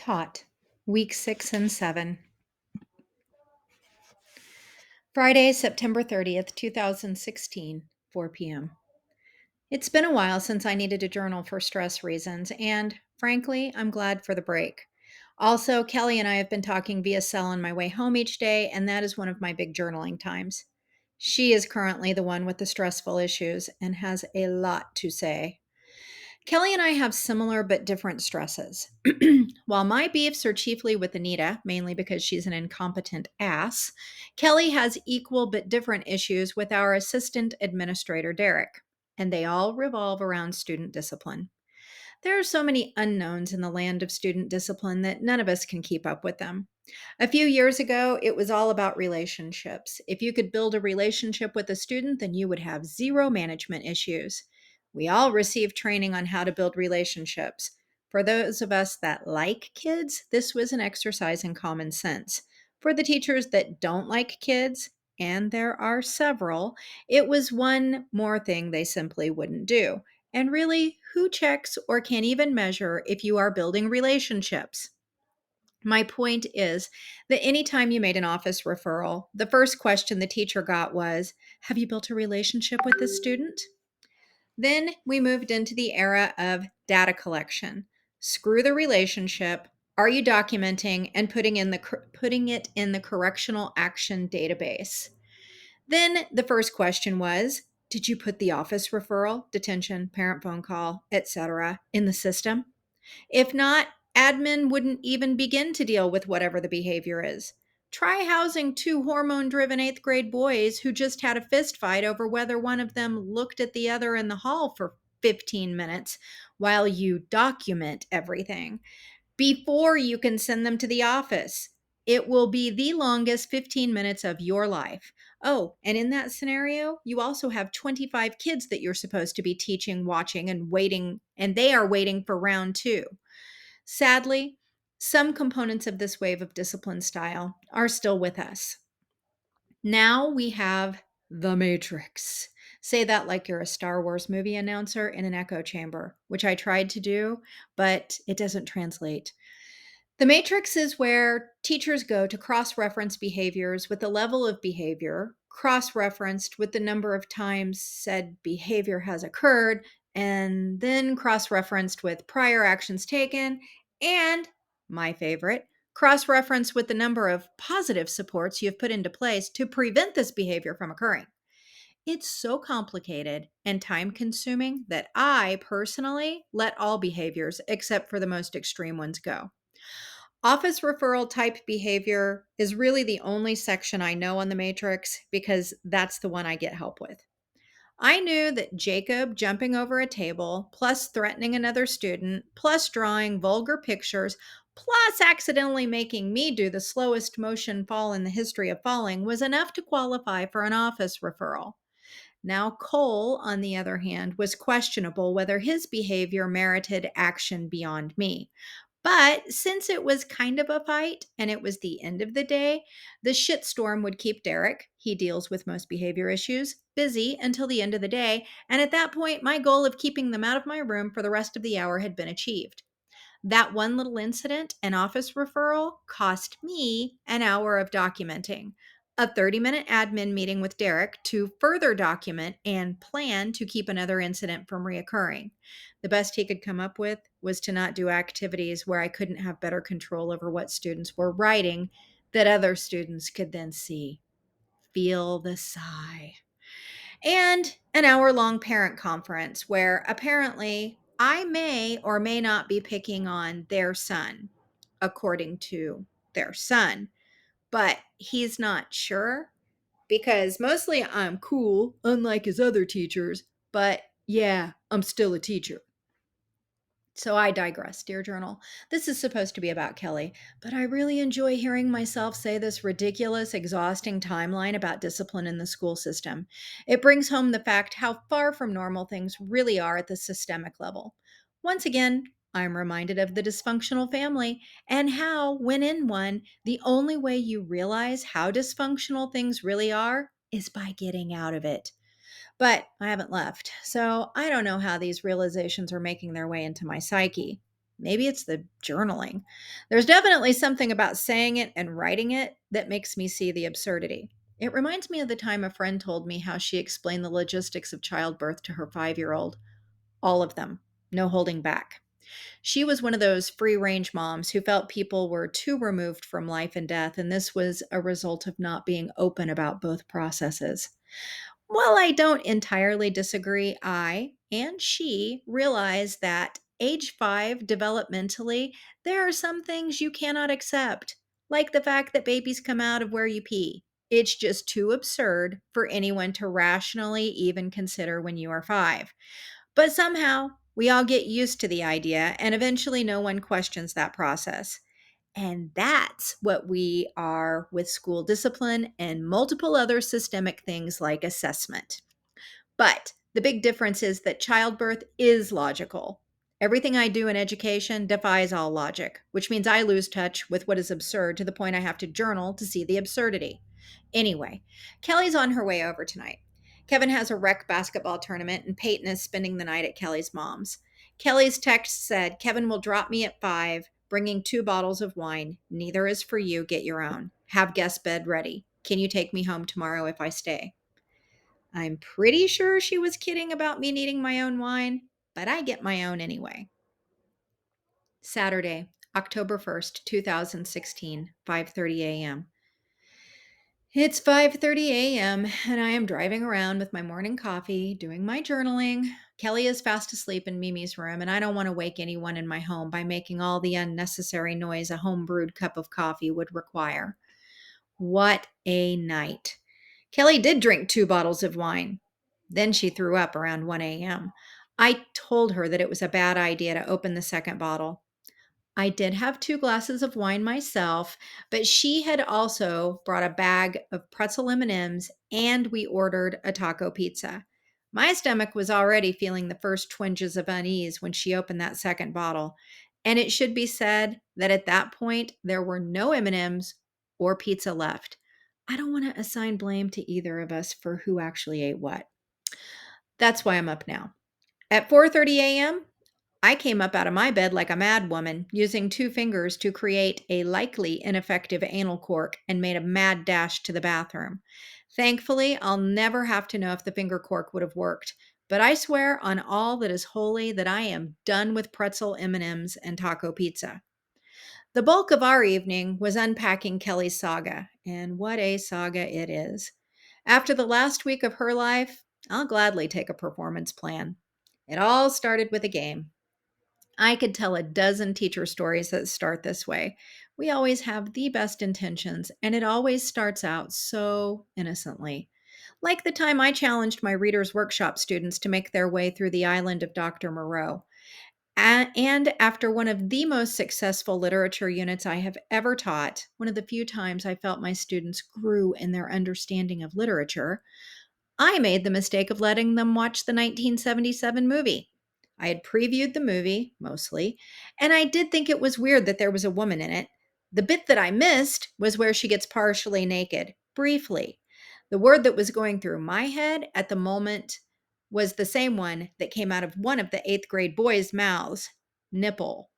Taught, week 6 and 7. Friday, September 30th, 2016, 4 p.m. It's been a while since I needed a journal for stress reasons, and frankly, I'm glad for the break. Also, Kelly and I have been talking via cell on my way home each day, and that is one of my big journaling times. She is currently the one with the stressful issues and has a lot to say. Kelly and I have similar but different stresses. While my beefs are chiefly with Anita, mainly because she's an incompetent ass, Kelly has equal but different issues with our assistant administrator, Derek, and they all revolve around student discipline. There are so many unknowns in the land of student discipline that none of us can keep up with them. A few years ago, it was all about relationships. If you could build a relationship with a student, then you would have zero management issues. We all received training on how to build relationships. For those of us that like kids, this was an exercise in common sense. For the teachers that don't like kids, and there are several, it was one more thing they simply wouldn't do. And really, who checks or can even measure if you are building relationships? My point is that anytime you made an office referral, the first question the teacher got was, "Have you built a relationship with this student?" Then we moved into the era of data collection. Screw the relationship. Are you documenting and putting it in the correctional action database? Then the first question was, did you put the office referral, detention, parent phone call, etc. in the system? If not, admin wouldn't even begin to deal with whatever the behavior is. Try housing two hormone driven eighth grade boys who just had a fist fight over whether one of them looked at the other in the hall for 15 minutes while you document everything before you can send them to the office. It will be the longest 15 minutes of your life. Oh, and in that scenario, you also have 25 kids that you're supposed to be teaching, watching, and waiting, and they are waiting for round two. Sadly, some components of this wave of discipline style are still with us. Now we have The Matrix. Say that like you're a Star Wars movie announcer in an echo chamber, which I tried to do, but it doesn't translate. The matrix is where teachers go to cross reference behaviors with the level of behavior, cross referenced with the number of times said behavior has occurred, and then cross referenced with prior actions taken, and my favorite, cross referenced with the number of positive supports you have put into place to prevent this behavior from occurring. It's so complicated and time consuming that I personally let all behaviors, except for the most extreme ones, go. Office referral type behavior is really the only section I know on the matrix because that's the one I get help with. I knew that Jacob jumping over a table, plus threatening another student, plus drawing vulgar pictures, plus accidentally making me do the slowest motion fall in the history of falling was enough to qualify for an office referral. Now, Cole, on the other hand, was questionable whether his behavior merited action beyond me. But since it was kind of a fight and it was the end of the day, the shitstorm would keep Derek, he deals with most behavior issues, busy until the end of the day. And at that point, my goal of keeping them out of my room for the rest of the hour had been achieved. That one little incident, an office referral, cost me an hour of documenting. A 30-minute admin meeting with Derek to further document and plan to keep another incident from reoccurring. The best he could come up with was to not do activities where I couldn't have better control over what students were writing that other students could then see. Feel the sigh. And an hour long parent conference where apparently I may or may not be picking on their son, according to their son, but he's not sure because mostly I'm cool, unlike his other teachers, but yeah, I'm still a teacher. So I digress, dear journal. This is supposed to be about Kelly, but I really enjoy hearing myself say this ridiculous, exhausting timeline about discipline in the school system. It brings home the fact how far from normal things really are at the systemic level. Once again, I'm reminded of the dysfunctional family and how, when in one, the only way you realize how dysfunctional things really are is by getting out of it. But I haven't left, so I don't know how these realizations are making their way into my psyche. Maybe it's the journaling. There's definitely something about saying it and writing it that makes me see the absurdity. It reminds me of the time a friend told me how she explained the logistics of childbirth to her 5-year-old. All of them, no holding back. She was one of those free range moms who felt people were too removed from life and death, and this was a result of not being open about both processes. While I don't entirely disagree, I and she realize that age 5 developmentally, there are some things you cannot accept, like the fact that babies come out of where you pee. It's just too absurd for anyone to rationally even consider when you are 5. But somehow, we all get used to the idea, and eventually, no one questions that process. And that's what we are with school discipline and multiple other systemic things like assessment. But the big difference is that childbirth is logical. Everything I do in education defies all logic, which means I lose touch with what is absurd to the point I have to journal to see the absurdity. Anyway, Kelly's on her way over tonight. Kevin has a rec basketball tournament, and Peyton is spending the night at Kelly's mom's. Kelly's text said, Kevin will drop me at 5, bringing 2 bottles of wine. Neither is for you. Get your own. Have guest bed ready. Can you take me home tomorrow if I stay? I'm pretty sure she was kidding about me needing my own wine, but I get my own anyway. Saturday, October 1st, 2016, 5:30 a.m. It's 5:30 a.m. and I am driving around with my morning coffee, doing my journaling. Kelly is fast asleep in Mimi's room, and I don't want to wake anyone in my home by making all the unnecessary noise a home-brewed cup of coffee would require. What a night. Kelly did drink 2 bottles of wine. Then she threw up around 1 a.m. I told her that it was a bad idea to open the second bottle. I did have 2 glasses of wine myself, but she had also brought a bag of pretzel M&Ms and we ordered a taco pizza. My stomach was already feeling the first twinges of unease when she opened that second bottle, and it should be said that at that point there were no M&Ms or pizza left. I don't want to assign blame to either of us for who actually ate what. That's why I'm up now. At 4:30 a.m., I came up out of my bed like a mad woman, using 2 fingers to create a likely ineffective anal cork and made a mad dash to the bathroom. Thankfully, I'll never have to know if the finger cork would have worked, but I swear on all that is holy that I am done with pretzel M&Ms and taco pizza. The bulk of our evening was unpacking Kelly's saga, and what a saga it is. After the last week of her life, I'll gladly take a performance plan. It all started with a game. I could tell a dozen teacher stories that start this way. We always have the best intentions, and it always starts out so innocently. Like the time I challenged my Reader's Workshop students to make their way through the island of Dr. Moreau. And after one of the most successful literature units I have ever taught, one of the few times I felt my students grew in their understanding of literature, I made the mistake of letting them watch the 1977 movie. I had previewed the movie, mostly, and I did think it was weird that there was a woman in it. The bit that I missed was where she gets partially naked, briefly. The word that was going through my head at the moment was the same one that came out of one of the 8th grade boys' mouths: nipple.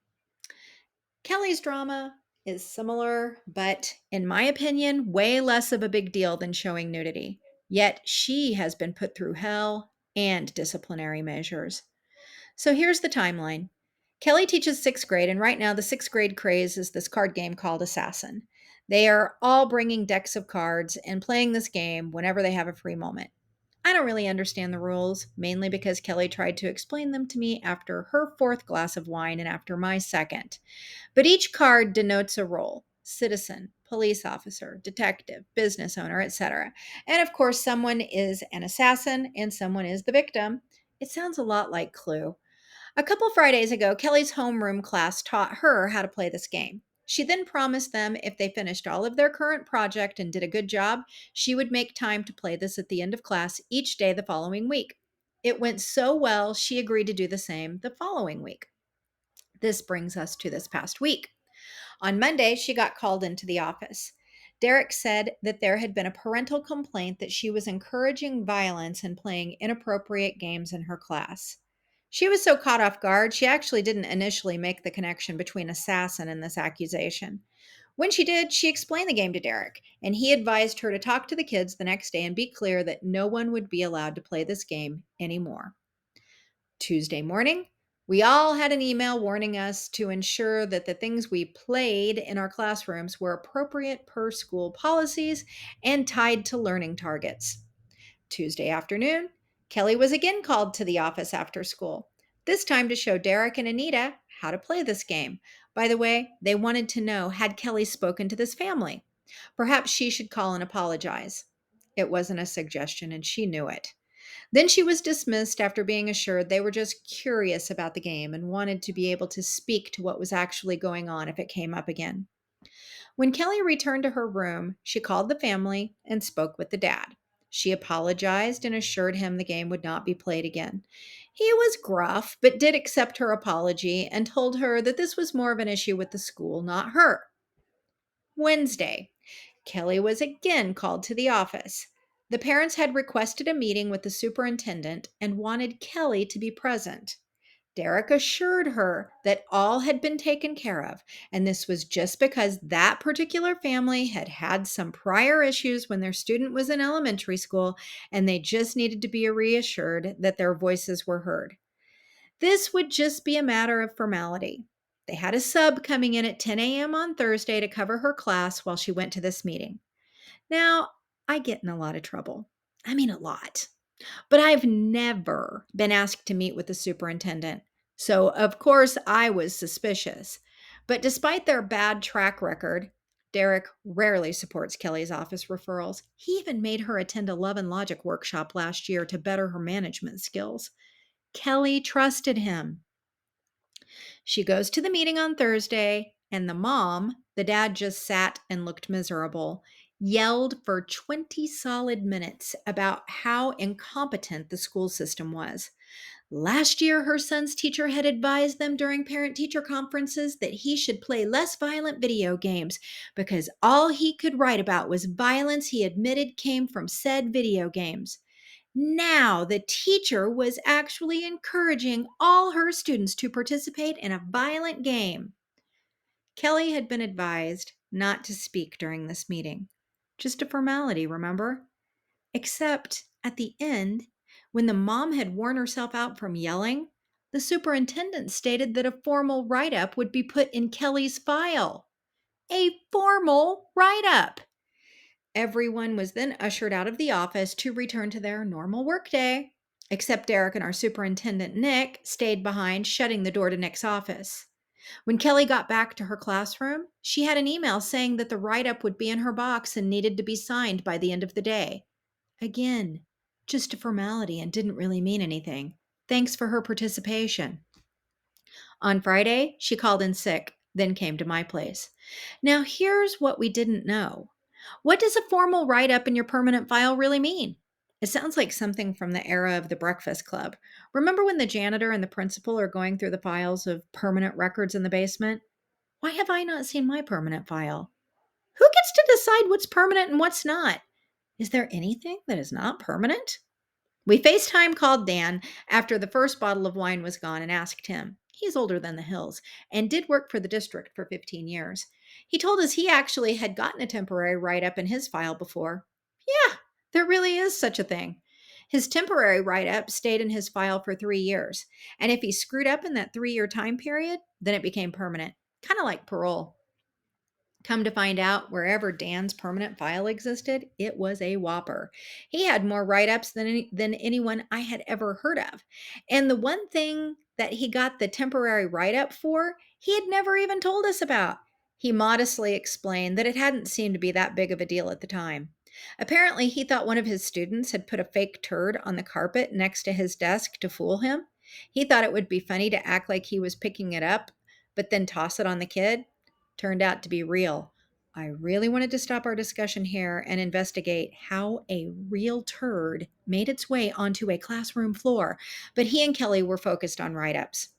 Kelly's drama is similar, but in my opinion, way less of a big deal than showing nudity. Yet she has been put through hell and disciplinary measures. So here's the timeline. Kelly teaches 6th grade, and right now the 6th grade craze is this card game called Assassin. They are all bringing decks of cards and playing this game whenever they have a free moment. I don't really understand the rules, mainly because Kelly tried to explain them to me after her 4th glass of wine and after my second. But each card denotes a role: citizen, police officer, detective, business owner, etc. And of course, someone is an assassin and someone is the victim. It sounds a lot like Clue. A couple Fridays ago, Kelly's homeroom class taught her how to play this game. She then promised them if they finished all of their current project and did a good job, she would make time to play this at the end of class each day the following week. It went so well, she agreed to do the same the following week. This brings us to this past week. On Monday, she got called into the office. Derek said that there had been a parental complaint that she was encouraging violence and playing inappropriate games in her class. She was so caught off guard, she actually didn't initially make the connection between assassin and this accusation. When she did, she explained the game to Derek, and he advised her to talk to the kids the next day and be clear that no one would be allowed to play this game anymore. Tuesday morning, we all had an email warning us to ensure that the things we played in our classrooms were appropriate per school policies and tied to learning targets. Tuesday afternoon, Kelly was again called to the office after school, this time to show Derek and Anita how to play this game. By the way, they wanted to know, had Kelly spoken to this family? Perhaps she should call and apologize. It wasn't a suggestion, and she knew it. Then she was dismissed after being assured they were just curious about the game and wanted to be able to speak to what was actually going on if it came up again. When Kelly returned to her room, she called the family and spoke with the dad. She apologized and assured him the game would not be played again. He was gruff, but did accept her apology and told her that this was more of an issue with the school, not her. Wednesday, Kelly was again called to the office. The parents had requested a meeting with the superintendent and wanted Kelly to be present. Derek assured her that all had been taken care of, and this was just because that particular family had had some prior issues when their student was in elementary school, and they just needed to be reassured that their voices were heard. This would just be a matter of formality. They had a sub coming in at 10 a.m. on Thursday to cover her class while she went to this meeting. Now, I get in a lot of trouble. I mean, a lot. But I've never been asked to meet with the superintendent. So, of course, I was suspicious. But despite their bad track record, Derek rarely supports Kelly's office referrals. He even made her attend a Love and Logic workshop last year to better her management skills. Kelly trusted him. She goes to the meeting on Thursday, and the mom, the dad just sat and looked miserable, yelled for 20 solid minutes about how incompetent the school system was. Last year, her son's teacher had advised them during parent teacher conferences that he should play less violent video games because all he could write about was violence he admitted came from said video games. Now, the teacher was actually encouraging all her students to participate in a violent game. Kelly had been advised not to speak during this meeting. Just a formality, remember? Except at the end, when the mom had worn herself out from yelling, the superintendent stated that a formal write up would be put in Kelly's file. A formal write up. Everyone was then ushered out of the office to return to their normal workday, except Derek and our superintendent, Nick, stayed behind, shutting the door to Nick's office. When Kelly got back to her classroom, she had an email saying that the write up would be in her box and needed to be signed by the end of the day. Again, just a formality and didn't really mean anything. Thanks for her participation. On Friday, she called in sick, then came to my place. Now, here's what we didn't know. What does a formal write up in your permanent file really mean? It sounds like something from the era of the Breakfast Club. Remember when the janitor and the principal are going through the files of permanent records in the basement? Why have I not seen my permanent file? Who gets to decide what's permanent and what's not? Is there anything that is not permanent? We FaceTime called Dan after the first bottle of wine was gone and asked him. He's older than the hills and did work for the district for 15 years. He told us he actually had gotten a temporary write up in his file before. Yeah, there really is such a thing. His temporary write up stayed in his file for 3 years. And if he screwed up in that 3 year time period, then it became permanent, kind of like parole. Come to find out, wherever Dan's permanent file existed, it was a whopper. He had more write ups than anyone I had ever heard of. And the one thing that he got the temporary write up for, he had never even told us about. He modestly explained that it hadn't seemed to be that big of a deal at the time. Apparently, he thought one of his students had put a fake turd on the carpet next to his desk to fool him. He thought it would be funny to act like he was picking it up, but then toss it on the kid. Turned out to be real. I really wanted to stop our discussion here and investigate how a real turd made its way onto a classroom floor, but he and Kelly were focused on write ups.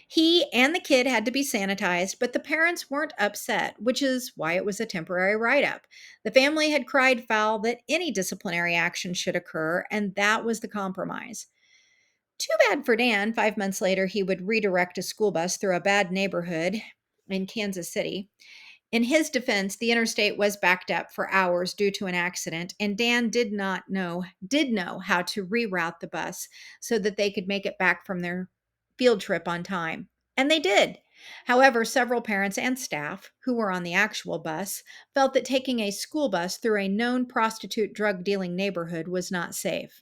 He and the kid had to be sanitized, but the parents weren't upset, which is why it was a temporary write up. The family had cried foul that any disciplinary action should occur, and that was the compromise. Too bad for Dan. 5 months later, he would redirect a school bus through a bad neighborhood in Kansas City. In his defense, the interstate was backed up for hours due to an accident, and Dan did know how to reroute the bus so that they could make it back from their field trip on time. And they did. However, several parents and staff who were on the actual bus felt that taking a school bus through a known prostitute drug dealing neighborhood was not safe.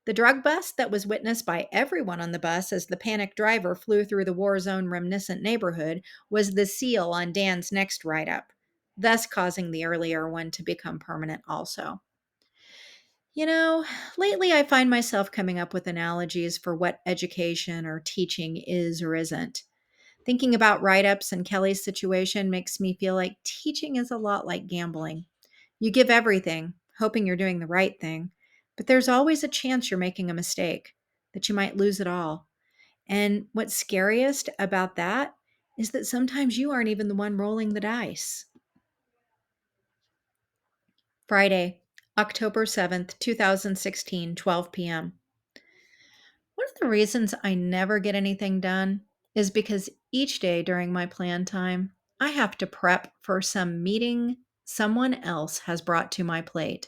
The drug bust that was witnessed by everyone on the bus as the panicked driver flew through the war zone reminiscent neighborhood was the seal on Dan's next write up, thus causing the earlier one to become permanent also. You know, lately I find myself coming up with analogies for what education or teaching is or isn't. Thinking about write ups and Kelly's situation makes me feel like teaching is a lot like gambling. You give everything, hoping you're doing the right thing, but there's always a chance you're making a mistake, that you might lose it all. And what's scariest about that is that sometimes you aren't even the one rolling the dice. Friday, October 7th, 2016, 12 p.m. One of the reasons I never get anything done is because each day during my plan time, I have to prep for some meeting someone else has brought to my plate.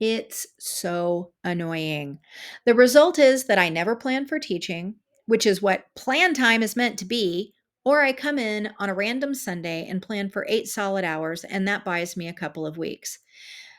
It's so annoying. The result is that I never plan for teaching, which is what plan time is meant to be, or I come in on a random Sunday and plan for 8 solid hours, and that buys me a couple of weeks.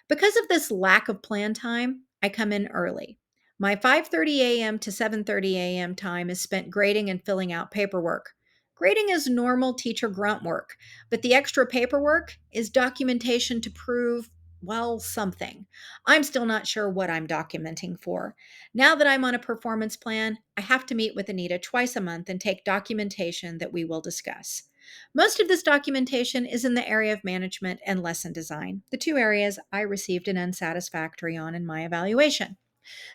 Because of this lack of plan time, I come in early. My 5:30 a.m. to 7:30 a.m. time is spent grading and filling out paperwork. Grading is normal teacher grunt work, but the extra paperwork is documentation to prove, well, something. I'm still not sure what I'm documenting for. Now that I'm on a performance plan, I have to meet with Anita twice a month and take documentation that we will discuss. Most of this documentation is in the area of management and lesson design, the two areas I received an unsatisfactory on in my evaluation.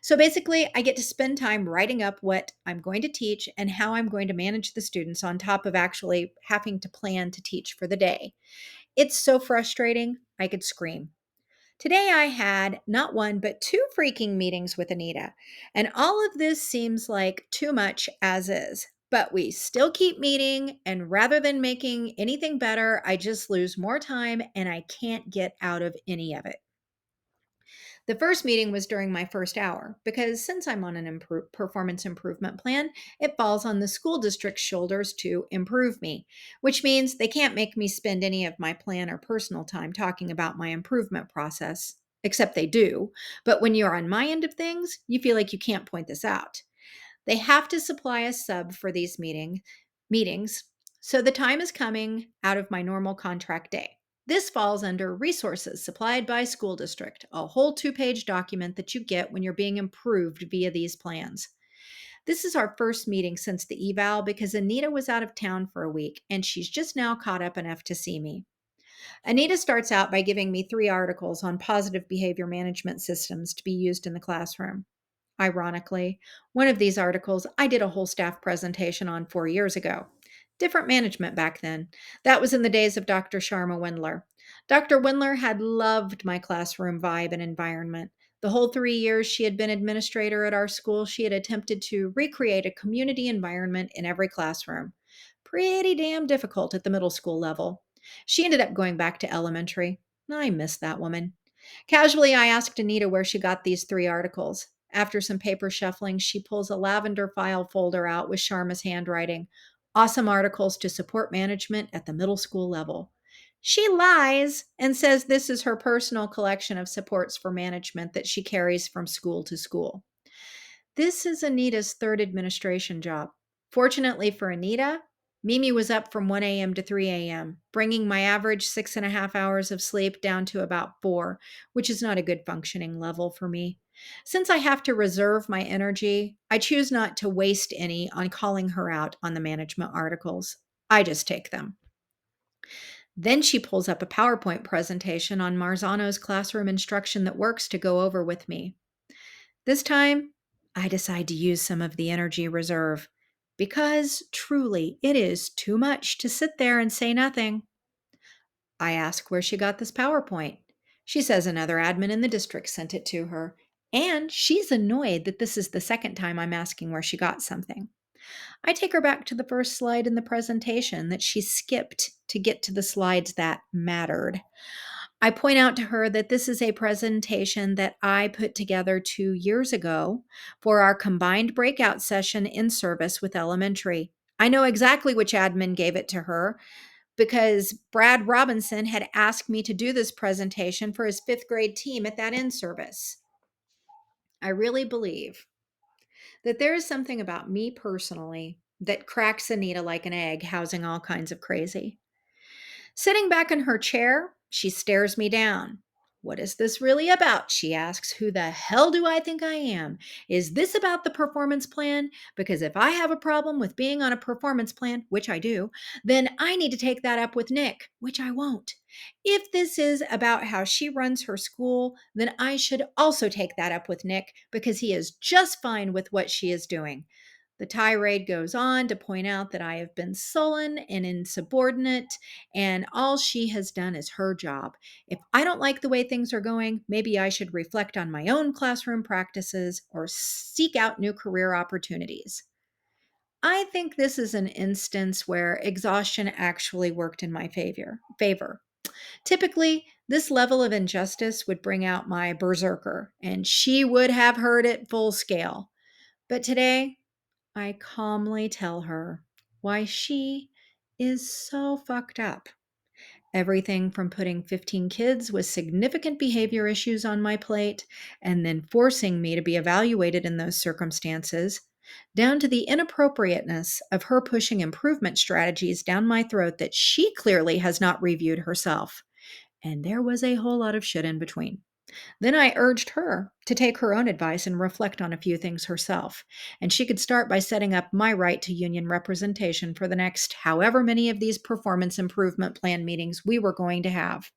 So basically, I get to spend time writing up what I'm going to teach and how I'm going to manage the students on top of actually having to plan to teach for the day. It's so frustrating, I could scream. Today I had not one, but two freaking meetings with Anita. And all of this seems like too much as is. But we still keep meeting. And rather than making anything better, I just lose more time and I can't get out of any of it. The first meeting was during my first hour because since I'm on an performance improvement plan, it falls on the school district's shoulders to improve me, which means they can't make me spend any of my plan or personal time talking about my improvement process, except they do. But when you're on my end of things, you feel like you can't point this out. They have to supply a sub for these meetings, so the time is coming out of my normal contract day. This falls under resources supplied by school district, a whole 2-page document that you get when you're being improved via these plans. This is our first meeting since the eval because Anita was out of town for a week and she's just now caught up enough to see me. Anita starts out by giving me 3 articles on positive behavior management systems to be used in the classroom. Ironically, one of these articles I did a whole staff presentation on 4 years ago. Different management back then. That was in the days of Dr. Sharma Windler. Dr. Windler had loved my classroom vibe and environment. The whole 3 years she had been administrator at our school, she had attempted to recreate a community environment in every classroom. Pretty damn difficult at the middle school level. She ended up going back to elementary. I miss that woman. Casually, I asked Anita where she got these 3 articles. After some paper shuffling, she pulls a lavender file folder out with Sharma's handwriting. Awesome articles to support management at the middle school level. She lies and says this is her personal collection of supports for management that she carries from school to school. This is Anita's third administration job. Fortunately for Anita, Mimi was up from 1 a.m. to 3 a.m., bringing my average 6.5 hours of sleep down to about 4, which is not a good functioning level for me. Since I have to reserve my energy, I choose not to waste any on calling her out on the management articles. I just take them. Then she pulls up a PowerPoint presentation on Marzano's classroom instruction that works to go over with me. This time, I decide to use some of the energy reserve because truly it is too much to sit there and say nothing. I ask where she got this PowerPoint. She says another admin in the district sent it to her. And she's annoyed that this is the second time I'm asking where she got something. I take her back to the first slide in the presentation that she skipped to get to the slides that mattered. I point out to her that this is a presentation that I put together 2 years ago for our combined breakout session in service with elementary. I know exactly which admin gave it to her because Brad Robinson had asked me to do this presentation for his fifth grade team at that in service. I really believe that there is something about me personally that cracks Anita like an egg, housing all kinds of crazy. Sitting back in her chair, she stares me down. What is this really about? She asks. Who the hell do I think I am? Is this about the performance plan? Because if I have a problem with being on a performance plan, which I do, then I need to take that up with Nick, which I won't. If this is about how she runs her school, then I should also take that up with Nick because he is just fine with what she is doing. The tirade goes on to point out that I have been sullen and insubordinate, and all she has done is her job. If I don't like the way things are going, maybe I should reflect on my own classroom practices or seek out new career opportunities. I think this is an instance where exhaustion actually worked in my favor. Typically, this level of injustice would bring out my berserker, and she would have heard it full scale. But today, I calmly tell her why she is so fucked up. Everything from putting 15 kids with significant behavior issues on my plate and then forcing me to be evaluated in those circumstances, down to the inappropriateness of her pushing improvement strategies down my throat that she clearly has not reviewed herself. And there was a whole lot of shit in between. Then I urged her to take her own advice and reflect on a few things herself. And she could start by setting up my right to union representation for the next however many of these performance improvement plan meetings we were going to have.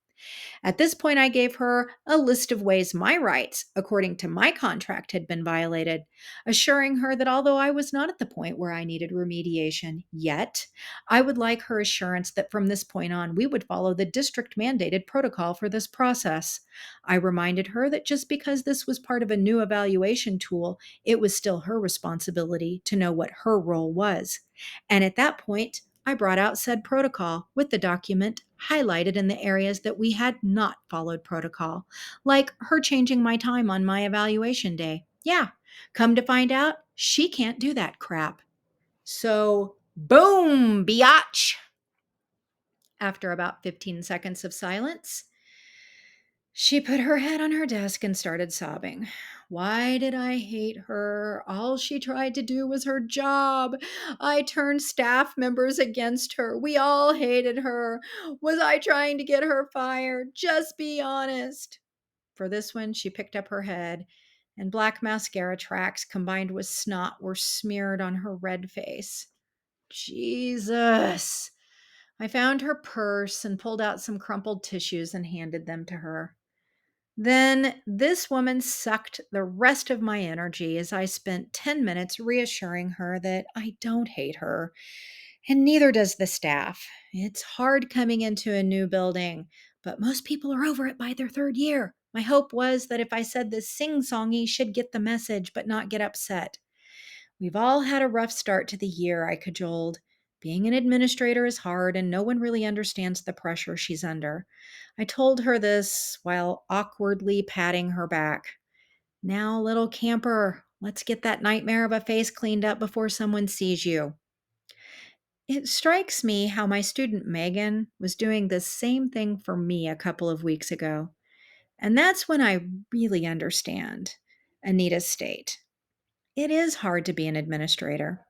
At this point, I gave her a list of ways my rights, according to my contract, had been violated, assuring her that although I was not at the point where I needed remediation yet, I would like her assurance that from this point on, we would follow the district mandated protocol for this process. I reminded her that just because this was part of a new evaluation tool, it was still her responsibility to know what her role was. And at that point, I brought out said protocol with the document highlighted in the areas that we had not followed protocol, like her changing my time on my evaluation day. Yeah, come to find out, she can't do that crap. So, boom, biatch. After about 15 seconds of silence, she put her head on her desk and started sobbing. Why did I hate her? All she tried to do was her job. I turned staff members against her. We all hated her. Was I trying to get her fired? Just be honest. For this one, she picked up her head, and black mascara tracks combined with snot were smeared on her red face. Jesus. I found her purse and pulled out some crumpled tissues and handed them to her. Then this woman sucked the rest of my energy as I spent 10 minutes reassuring her that I don't hate her, and neither does the staff. It's hard coming into a new building, but most people are over it by their third year. My hope was that if I said this sing songy, she'd get the message but not get upset. We've all had a rough start to the year, I cajoled. Being an administrator is hard, and no one really understands the pressure she's under. I told her this while awkwardly patting her back. Now, little camper, let's get that nightmare of a face cleaned up before someone sees you. It strikes me how my student Megan was doing the same thing for me a couple of weeks ago. And that's when I really understand Anita's state. It is hard to be an administrator.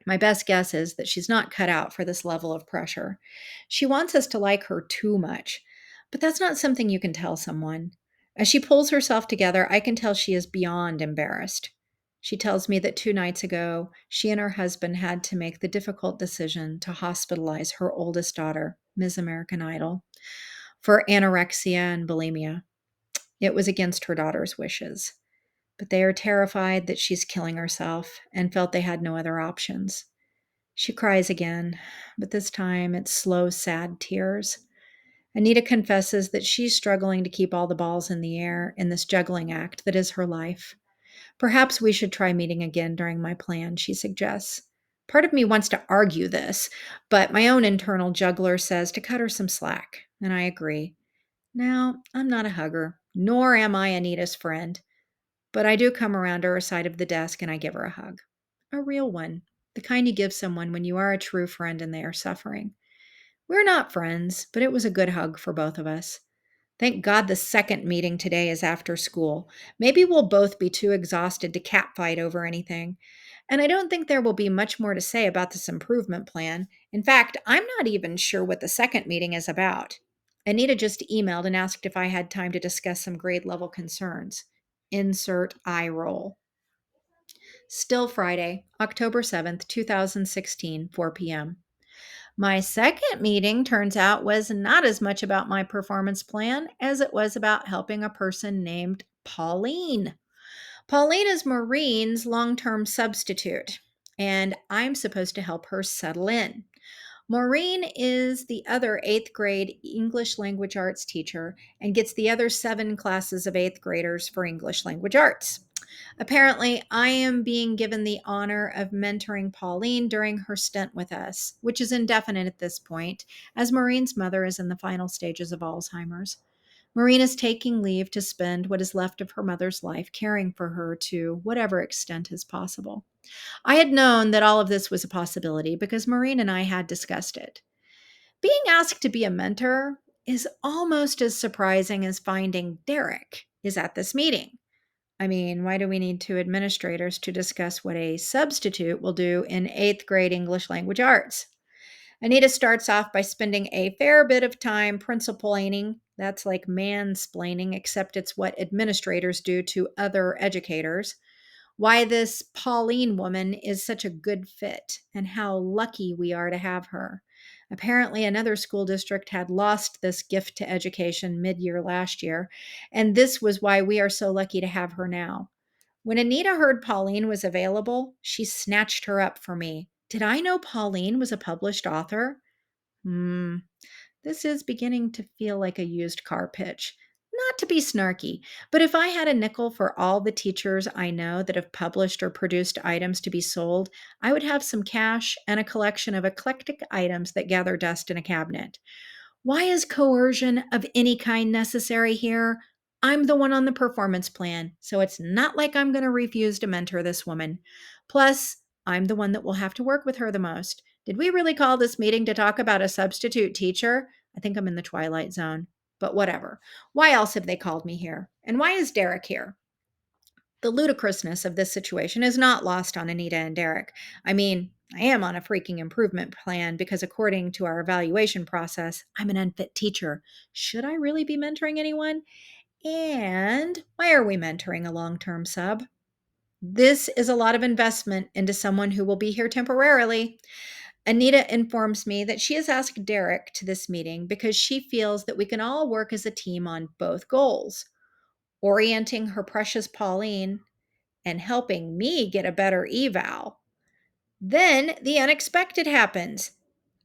My best guess is that she's not cut out for this level of pressure. She wants us to like her too much, but that's not something you can tell someone. As she pulls herself together, I can tell she is beyond embarrassed. She tells me that 2 nights ago, she and her husband had to make the difficult decision to hospitalize her oldest daughter, Ms. American Idol, for anorexia and bulimia. It was against her daughter's wishes, but they are terrified that she's killing herself and felt they had no other options. She cries again, but this time it's slow, sad tears. Anita confesses that she's struggling to keep all the balls in the air in this juggling act that is her life. Perhaps we should try meeting again during my plan, she suggests. Part of me wants to argue this, but my own internal juggler says to cut her some slack, and I agree. Now, I'm not a hugger, nor am I Anita's friend, but I do come around to her side of the desk and I give her a hug. A real one, the kind you give someone when you are a true friend and they are suffering. We're not friends, but it was a good hug for both of us. Thank God the second meeting today is after school. Maybe we'll both be too exhausted to catfight over anything. And I don't think there will be much more to say about this improvement plan. In fact, I'm not even sure what the second meeting is about. Anita just emailed and asked if I had time to discuss some grade level concerns. Insert eye roll. Still Friday, October 7th, 2016, 4 p.m. My second meeting turns out was not as much about my performance plan as it was about helping a person named Pauline. Pauline is Maureen's long term substitute, and I'm supposed to help her settle in. Maureen is the other eighth grade English language arts teacher and gets the other 7 classes of eighth graders for English language arts. Apparently, I am being given the honor of mentoring Pauline during her stint with us, which is indefinite at this point, as Maureen's mother is in the final stages of Alzheimer's. Maureen is taking leave to spend what is left of her mother's life caring for her to whatever extent is possible. I had known that all of this was a possibility because Maureen and I had discussed it. Being asked to be a mentor is almost as surprising as finding Derek is at this meeting. I mean, why do we need 2 administrators to discuss what a substitute will do in eighth grade English language arts? Anita starts off by spending a fair bit of time principlaning. That's like mansplaining, except it's what administrators do to other educators. Why this Pauline woman is such a good fit and how lucky we are to have her. Apparently, another school district had lost this gift to education mid year last year, and this was why we are so lucky to have her now. When Anita heard Pauline was available, she snatched her up for me. Did I know Pauline was a published author? Hmm, this is beginning to feel like a used car pitch. Not to be snarky, but if I had a nickel for all the teachers I know that have published or produced items to be sold, I would have some cash and a collection of eclectic items that gather dust in a cabinet. Why is coercion of any kind necessary here? I'm the one on the performance plan, so it's not like I'm going to refuse to mentor this woman. Plus, I'm the one that will have to work with her the most. Did we really call this meeting to talk about a substitute teacher? I think I'm in the twilight zone, but whatever. Why else have they called me here? And why is Derek here? The ludicrousness of this situation is not lost on Anita and Derek. I mean, I am on a freaking improvement plan because, according to our evaluation process, I'm an unfit teacher. Should I really be mentoring anyone? And why are we mentoring a long term sub? This is a lot of investment into someone who will be here temporarily. Anita informs me that she has asked Derek to this meeting because she feels that we can all work as a team on both goals, orienting her precious Pauline and helping me get a better eval. Then the unexpected happens.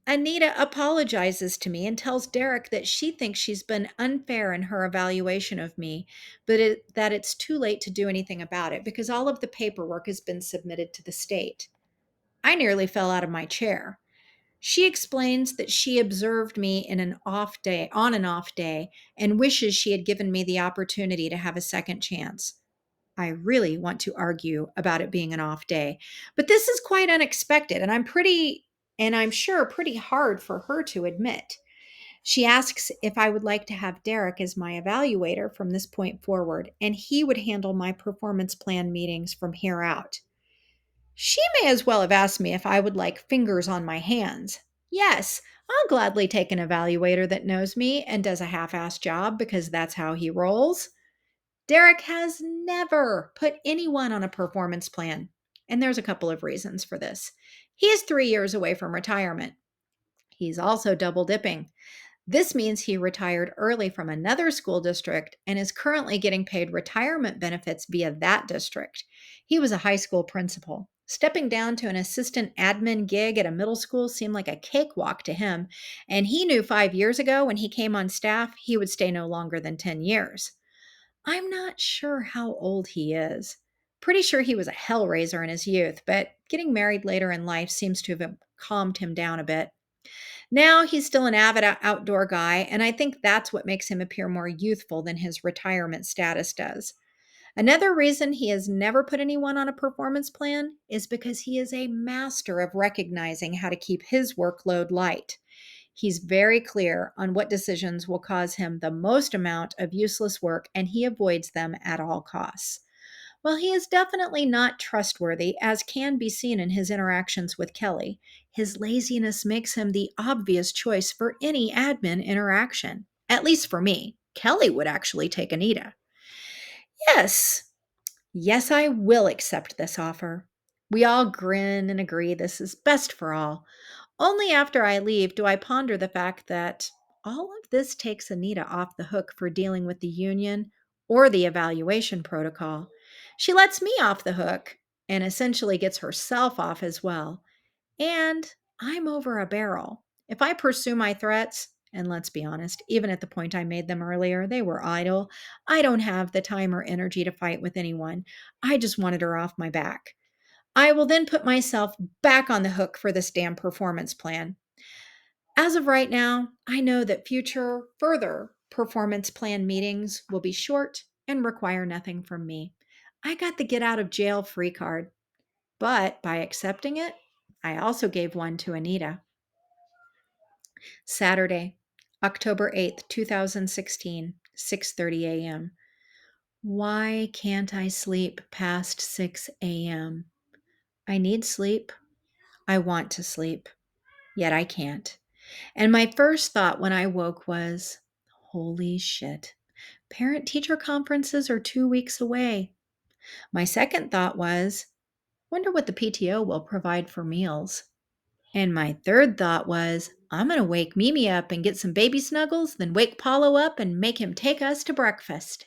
Anita apologizes to me and tells Derek that she thinks she's been unfair in her evaluation of me, but that it's too late to do anything about it because all of the paperwork has been submitted to the state. I nearly fell out of my chair. She explains that she observed me in an off day, on an off day, and wishes she had given me the opportunity to have a second chance. I really want to argue about it being an off day. But this is quite unexpected, and I'm sure pretty hard for her to admit. She asks if I would like to have Derek as my evaluator from this point forward, and he would handle my performance plan meetings from here out. She may as well have asked me if I would like fingers on my hands. Yes, I'll gladly take an evaluator that knows me and does a half assed job because that's how he rolls. Derek has never put anyone on a performance plan, and there's a couple of reasons for this. He is 3 years away from retirement. He's also double dipping. This means he retired early from another school district and is currently getting paid retirement benefits via that district. He was a high school principal. Stepping down to an assistant admin gig at a middle school seemed like a cakewalk to him, and he knew 5 years ago when he came on staff, he would stay no longer than 10 years. I'm not sure how old he is. Pretty sure he was a hellraiser in his youth, but getting married later in life seems to have calmed him down a bit. Now he's still an avid outdoor guy, and I think that's what makes him appear more youthful than his retirement status does. Another reason he has never put anyone on a performance plan is because he is a master of recognizing how to keep his workload light. He's very clear on what decisions will cause him the most amount of useless work, and he avoids them at all costs. While he is definitely not trustworthy, as can be seen in his interactions with Kelly, his laziness makes him the obvious choice for any admin interaction. At least for me. Kelly would actually take Anita. Yes, yes, I will accept this offer. We all grin and agree this is best for all. Only after I leave do I ponder the fact that all of this takes Anita off the hook for dealing with the union or the evaluation protocol. She lets me off the hook and essentially gets herself off as well. And I'm over a barrel. If I pursue my threats, and let's be honest, even at the point I made them earlier, they were idle. I don't have the time or energy to fight with anyone. I just wanted her off my back. I will then put myself back on the hook for this damn performance plan. As of right now, I know that future further performance plan meetings will be short and require nothing from me. I got the get out of jail free card, but by accepting it, I also gave one to Anita. Saturday, October 8th, 2016, 6:30 a.m. Why can't I sleep past 6 a.m.? I need sleep. I want to sleep, yet I can't. And my first thought when I woke was, holy shit. Parent teacher conferences are 2 weeks away. My second thought was, wonder what the PTO will provide for meals. And my third thought was, I'm going to wake Mimi up and get some baby snuggles, then wake Paulo up and make him take us to breakfast.